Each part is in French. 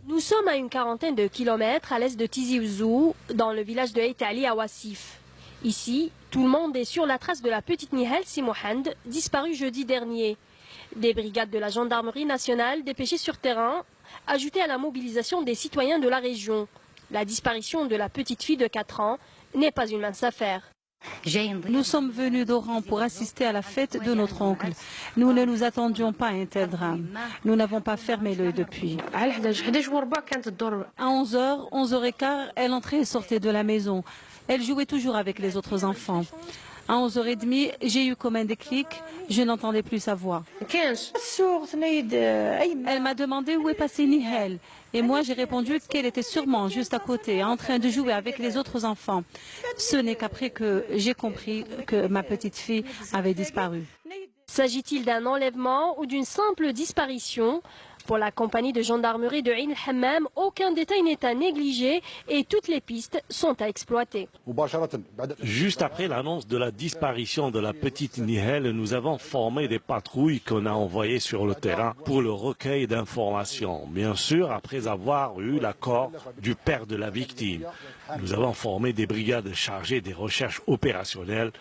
Nous sommes à une quarantaine de kilomètres à l'est de Tizi Ouzou, dans le village de Haïtali à Wassif. Ici, tout le monde est sur la trace de la petite Nihal Simohand, disparue jeudi dernier. Des brigades de la gendarmerie nationale dépêchées sur terrain, ajoutées à la mobilisation des citoyens de la région. La disparition de la petite fille de 4 ans n'est pas une mince affaire. Nous sommes venus d'Oran pour assister à la fête de notre oncle. Nous ne nous attendions pas à un tel drame. Nous n'avons pas fermé l'œil depuis. À 11h, 11h15, elle entrait et sortait de la maison. Elle jouait toujours avec les autres enfants. À 11h30, j'ai eu comme un déclic, je n'entendais plus sa voix. Elle m'a demandé où est passée Nihal. Et moi, j'ai répondu qu'elle était sûrement juste à côté, en train de jouer avec les autres enfants. Ce n'est qu'après que j'ai compris que ma petite fille avait disparu. S'agit-il d'un enlèvement ou d'une simple disparition? Pour la compagnie de gendarmerie de Ain el-Hammam, aucun détail n'est à négliger et toutes les pistes sont à exploiter. Juste après l'annonce de la disparition de la petite Nihal, nous avons formé des patrouilles qu'on a envoyées sur le terrain pour le recueil d'informations. Bien sûr, après avoir eu l'accord du père de la victime. Nous avons formé des brigades chargées des recherches opérationnelles.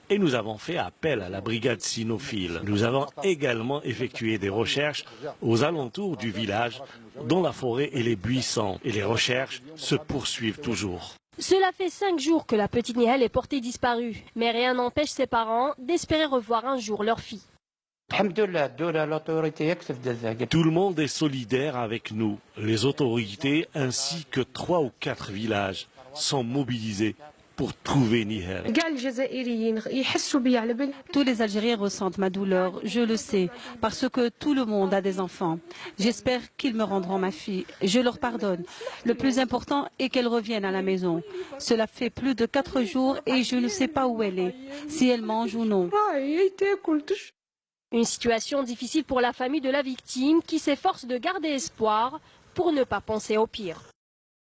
Et nous avons fait appel à la brigade cynophile. Nous avons également effectué des recherches aux alentours du village, dans la forêt et les buissons. Et les recherches se poursuivent toujours. Cela fait 5 jours que la petite Nihal est portée disparue. Mais rien n'empêche ses parents d'espérer revoir un jour leur fille. Tout le monde est solidaire avec nous. Les autorités ainsi que 3 ou 4 villages sont mobilisés pour trouver Nihal. Tous les Algériens ressentent ma douleur, je le sais, parce que tout le monde a des enfants. J'espère qu'ils me rendront ma fille. Je leur pardonne. Le plus important est qu'elle revienne à la maison. Cela fait plus de 4 jours et je ne sais pas où elle est, si elle mange ou non. Une situation difficile pour la famille de la victime qui s'efforce de garder espoir pour ne pas penser au pire.